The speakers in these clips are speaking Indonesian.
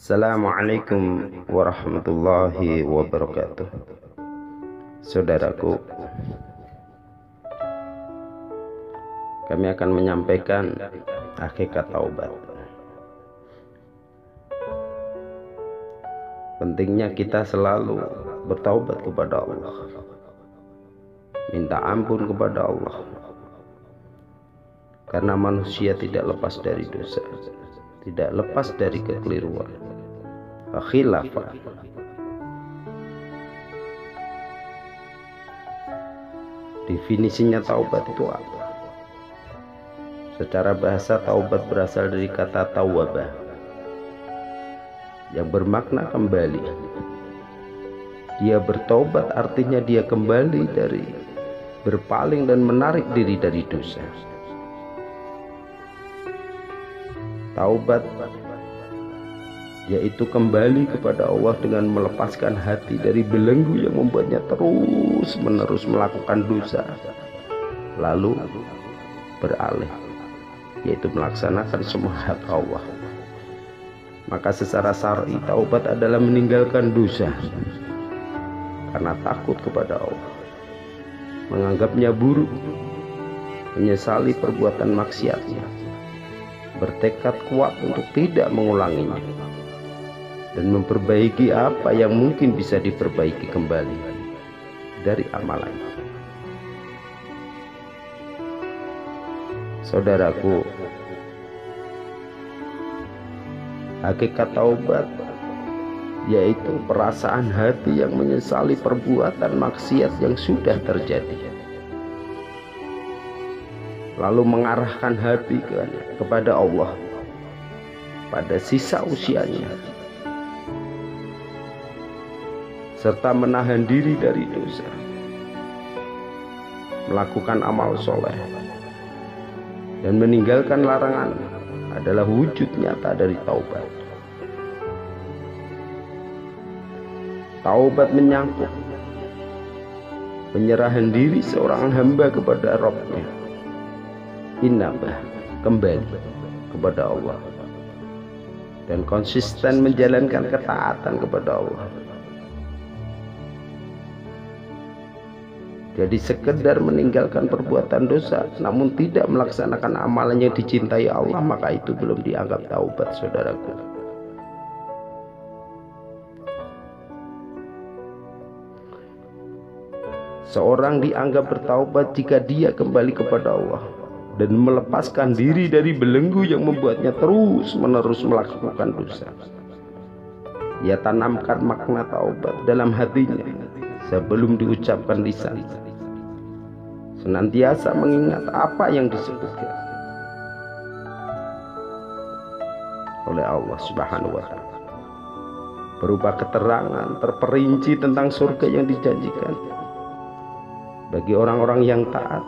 Assalamualaikum warahmatullahi wabarakatuh. Saudaraku, kami akan menyampaikan hakikat taubat. Pentingnya kita selalu bertaubat kepada Allah, minta ampun kepada Allah, karena manusia tidak lepas dari dosa, tidak lepas dari kekeliruan, khilafah. Definisinya taubat itu apa? Secara bahasa, taubat berasal dari kata tawabah, yang bermakna kembali. Dia bertobat artinya dia kembali dari berpaling dan menarik diri dari dosa. Taubat yaitu kembali kepada Allah dengan melepaskan hati dari belenggu yang membuatnya terus menerus melakukan dosa, lalu beralih, yaitu melaksanakan semua hak Allah. Maka secara syar'i taubat adalah meninggalkan dosa karena takut kepada Allah, menganggapnya buruk, menyesali perbuatan maksiatnya, bertekad kuat untuk tidak mengulanginya, dan memperbaiki apa yang mungkin bisa diperbaiki kembali dari amalan. Saudaraku, hakikat taubat yaitu perasaan hati yang menyesali perbuatan maksiat yang sudah terjadi, lalu mengarahkan hati kepada Allah pada sisa usianya, serta menahan diri dari dosa, melakukan amal soleh, dan meninggalkan larangan adalah wujud nyata dari taubat. Taubat menyangkut penyerahan diri seorang hamba kepada Rabb-Nya, inabah, kembali kepada Allah, dan konsisten menjalankan ketaatan kepada Allah. Jadi sekedar meninggalkan perbuatan dosa namun tidak melaksanakan amalan yang dicintai Allah, maka itu belum dianggap taubat, saudaraku. Seorang dianggap bertaubat jika dia kembali kepada Allah dan melepaskan diri dari belenggu yang membuatnya terus menerus melakukan dosa. Ia tanamkan makna taubat dalam hatinya sebelum diucapkan lisan, senantiasa mengingat apa yang disebutkan oleh Allah Subhanahu wa Ta'ala, berupa keterangan terperinci tentang surga yang dijanjikan bagi orang-orang yang taat,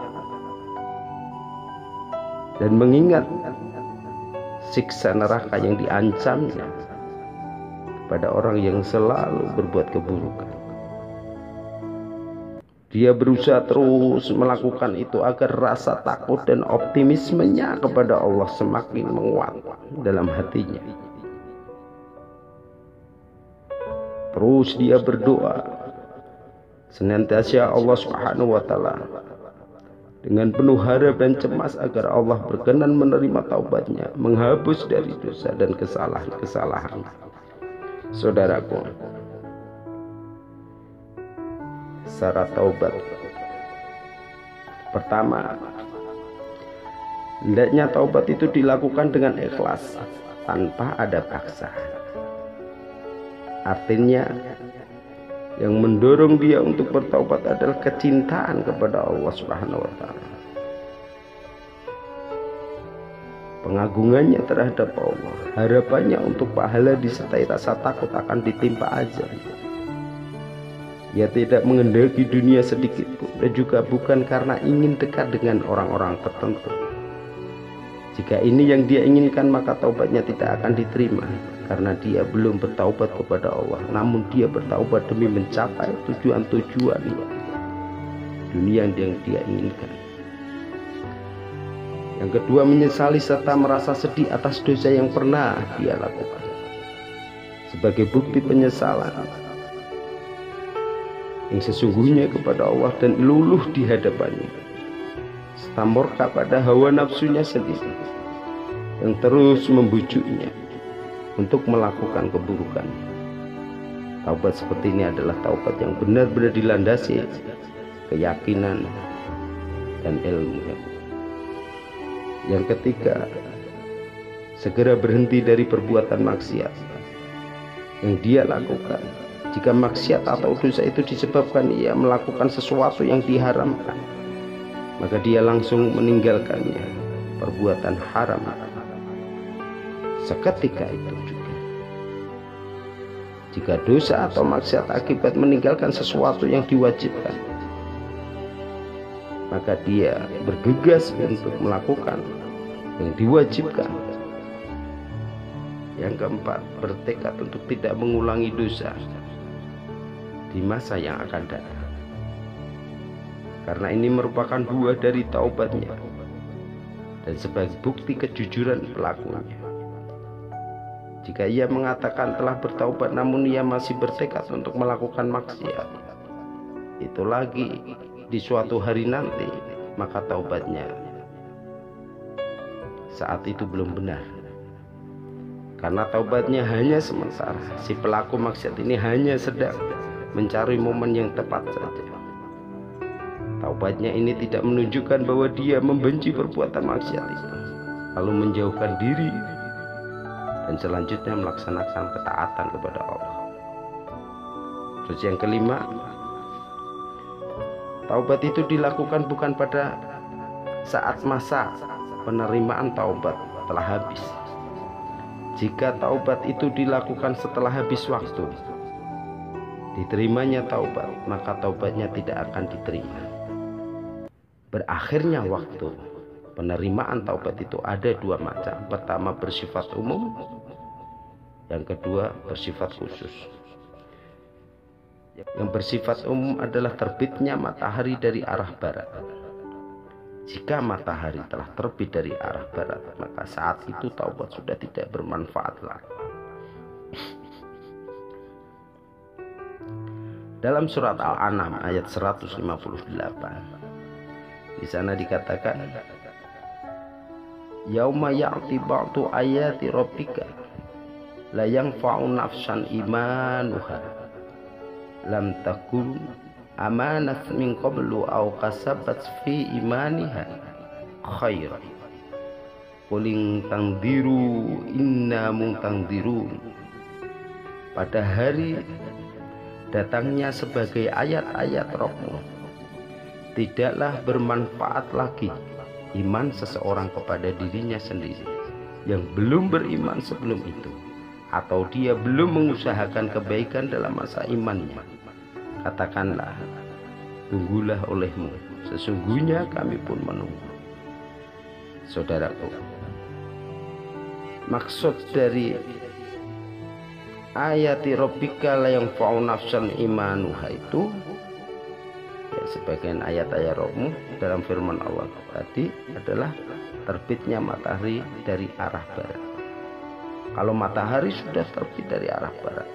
dan mengingat siksa neraka yang diancamnya pada orang yang selalu berbuat keburukan. Dia berusaha terus melakukan itu agar rasa takut dan optimismenya kepada Allah semakin menguat dalam hatinya. Terus dia berdoa senantiasa Allah Subhanahu wa Ta'ala dengan penuh harap dan cemas agar Allah berkenan menerima taubatnya, menghapus dari dosa dan kesalahan-kesalahan. Saudaraku, syarat taubat pertama, hendaknya taubat itu dilakukan dengan ikhlas tanpa ada paksaan. Artinya yang mendorong dia untuk bertaubat adalah kecintaan kepada Allah Subhanahu wa Ta'ala, pengagungannya terhadap Allah, harapannya untuk pahala disertai rasa takut akan ditimpa azab. Ia tidak menghendaki dunia sedikit pun, dan juga bukan karena ingin dekat dengan orang-orang tertentu. Jika ini yang dia inginkan, maka taubatnya tidak akan diterima, karena dia belum bertaubat kepada Allah, namun dia bertaubat demi mencapai tujuan-tujuan dunia yang dia inginkan. Yang kedua, menyesali serta merasa sedih atas dosa yang pernah dia lakukan. Sebagai bukti penyesalan yang sesungguhnya kepada Allah dan luluh di hadapannya, serta murka pada hawa nafsunya sendiri yang terus membujuknya untuk melakukan keburukan. Taubat seperti ini adalah taubat yang benar-benar dilandasi keyakinan dan ilmu. Yang ketiga, segera berhenti dari perbuatan maksiat yang dia lakukan. Jika maksiat atau dosa itu disebabkan ia melakukan sesuatu yang diharamkan, maka dia langsung meninggalkannya, perbuatan haram seketika itu juga. Jika dosa atau maksiat akibat meninggalkan sesuatu yang diwajibkan, maka dia bergegas untuk melakukan yang diwajibkan. Yang keempat, bertekad untuk tidak mengulangi dosa di masa yang akan datang, karena ini merupakan buah dari taubatnya dan sebagai bukti kejujuran pelakunya. Jika ia mengatakan telah bertaubat namun ia masih bertekad untuk melakukan maksiat itu lagi di suatu hari nanti, maka taubatnya saat itu belum benar, karena taubatnya hanya sementara. Si pelaku maksiat ini hanya sedang mencari momen yang tepat saja. Taubatnya ini tidak menunjukkan bahwa dia membenci perbuatan maksiat itu, lalu menjauhkan diri dan selanjutnya melaksanakan ketaatan kepada Allah. Terus yang kelima, taubat itu dilakukan bukan pada saat masa penerimaan taubat telah habis. Jika taubat itu dilakukan setelah habis waktu diterimanya taubat, maka taubatnya tidak akan diterima. Berakhirnya waktu penerimaan taubat itu ada dua macam. Pertama bersifat umum, yang kedua bersifat khusus. Yang bersifat umum adalah terbitnya matahari dari arah barat. Jika matahari telah terbit dari arah barat, maka saat itu taubat sudah tidak bermanfaat lagi. Dalam surat Al-An'am ayat 158, di sana dikatakan, yauma ya'ti ba'du ayati rabbika la yanfa'u nafsan imanuha lam takun amanat min qablu aw kasabat fi imaniha khairan qul tangdiru inna muntangdirun. Pada hari datangnya sebagai ayat-ayat Rabbmu, tidaklah bermanfaat lagi iman seseorang kepada dirinya sendiri yang belum beriman sebelum itu, atau dia belum mengusahakan kebaikan dalam masa imannya. Katakanlah, tunggulah olehmu, sesungguhnya kami pun menunggu. Saudaraku, maksud dari ayati rabbika la yanfa'u nafsan imanuha itu ya, sebagian ayat-ayat Rabbmu dalam firman Allah tadi adalah terbitnya matahari dari arah barat. Kalau matahari sudah terbit dari arah barat,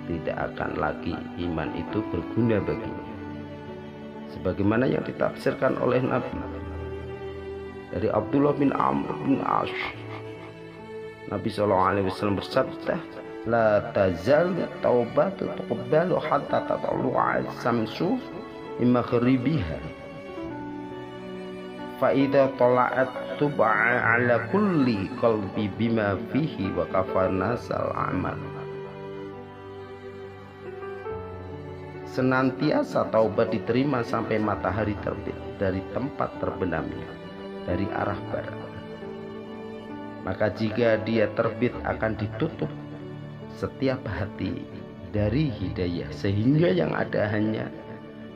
tidak akan lagi iman itu berguna baginya, sebagaimana yang ditafsirkan oleh Nabi dari Abdullah bin Amr bin As. Nabi SAW bersabda, la tazal taubatu tuqbalu hatta tatlu'a as-samsu min maghribiha fa idza tala'at tub'a ala kulli qalbi bima fihi wa kafana sal amal. Senantiasa taubat diterima sampai matahari terbit dari tempat terbenamnya dari arah barat. Maka jika dia terbit akan ditutup setiap hati dari hidayah, sehingga yang ada hanya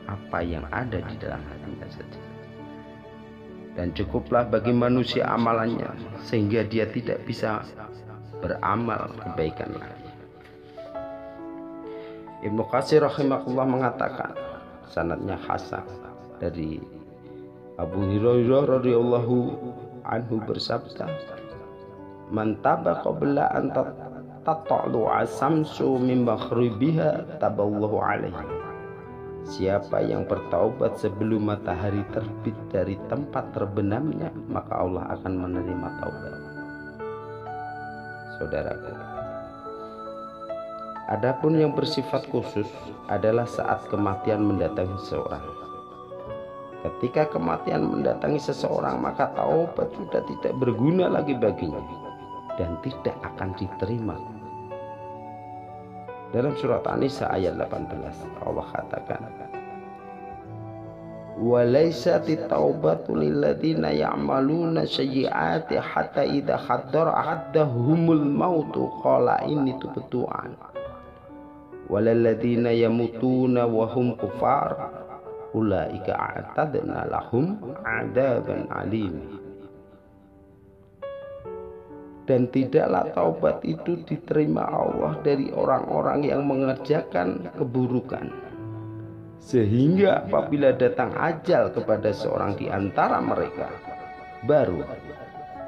apa yang ada di dalam hatinya saja. Dan cukuplah bagi manusia amalannya, sehingga dia tidak bisa beramal kebaikan lagi. Ibnu Katsir rahimahullah mengatakan, sanadnya hasan, dari Abu Hurairah radhiyallahu anhu bersabda, "Man taba qabla an tatlu asamsu min maghribiha taballahu alaihi." Siapa yang bertaubat sebelum matahari terbit dari tempat terbenamnya, maka Allah akan menerima taubat. Saudaraku, adapun yang bersifat khusus adalah saat kematian mendatangi seseorang. Ketika kematian mendatangi seseorang, maka taubat sudah tidak berguna lagi baginya dan tidak akan diterima. Dalam surat An-Nisa ayat 18 Allah katakan, "Walaysati taubatu lilladzina ya'maluna sayyi'ati hatta idza haddara ahaddahumul mautu qala inni tubtu an walalladzina yamutuna wa hum kufar ulaika a'tadna lahum 'adaban alim." Dan tidaklah taubat itu diterima Allah dari orang-orang yang mengerjakan keburukan, sehingga apabila datang ajal kepada seorang di antara mereka, baru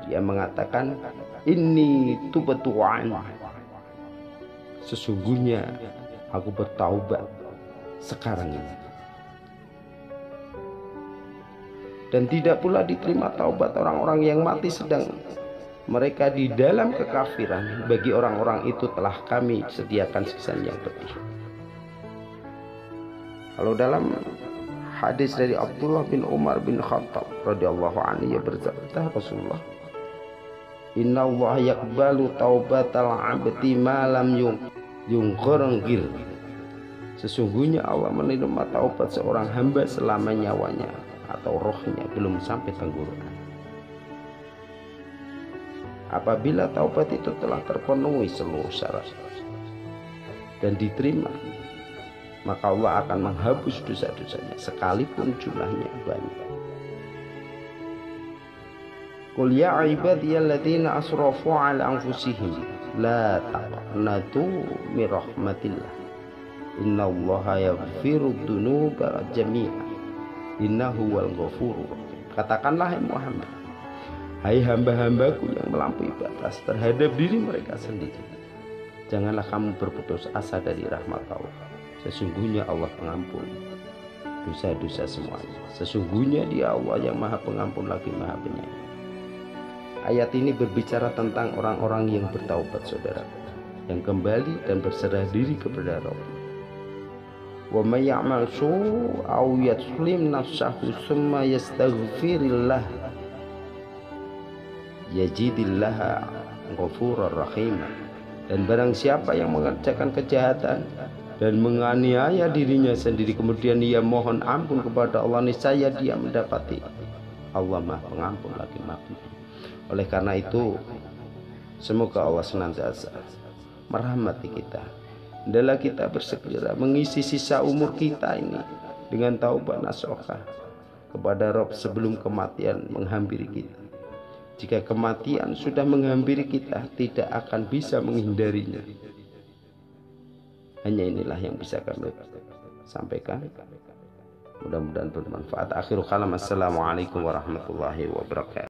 dia mengatakan, "Inni tubtu an." Sesungguhnya aku bertaubat sekarang ini. Dan tidak pula diterima taubat orang-orang yang mati sedang mereka di dalam kekafiran. Bagi orang-orang itu telah kami sediakan siksaan yang pedih. Kalau dalam hadis dari Abdullah bin Umar bin Khattab radhiyallahu anhu, ia bersabda, Rasulullah, "Inna Allah yaqbalu taubatal 'abdi ma lam yungqarngir." Sesungguhnya Allah menerima taubat seorang hamba selama nyawanya atau rohnya belum sampai tenggorokan. Apabila taubat itu telah terpenuhi seluruh syarat dan diterima, maka Allah akan menghapus dosa-dosanya sekalipun jumlahnya banyak. Qul ya ibadiyalladzina asrafu ala anfusihim la taqnatu min rahmatillah innallaha yaghfiru dzunuba jami'an innahu wal ghafurur rahim. Katakanlah Muhammad, hai hamba-hambaku yang melampaui batas terhadap diri mereka sendiri, janganlah kamu berputus asa dari rahmat Allah. Sesungguhnya Allah pengampun dosa-dosa semuanya. Sesungguhnya Dia Allah yang Maha Pengampun lagi Maha Penyayang. Ayat ini berbicara tentang orang-orang yang bertaubat, saudara, yang kembali dan berserah diri kepada Rabb. Wa may ya'mal su'aw yadhlim nafsahu tsumma yastaghfirillah yajidillaha ghafurur rahim. Dan barang siapa yang mengerjakan kejahatan dan menganiaya dirinya sendiri, kemudian ia mohon ampun kepada Allah, niscaya dia mendapati Allah Maha Pengampun lagi Maha Penyayang. Oleh karena itu, semoga Allah senantiasa merahmati kita. Hendaklah kita bersegera mengisi sisa umur kita ini dengan taubat nasuha kepada Rabb sebelum kematian menghampiri kita. Jika kematian sudah menghampiri kita, tidak akan bisa menghindarinya. Hanya inilah yang bisa kami sampaikan. Mudah-mudahan bermanfaat. Akhirul kalam, assalamualaikum warahmatullahi wabarakatuh.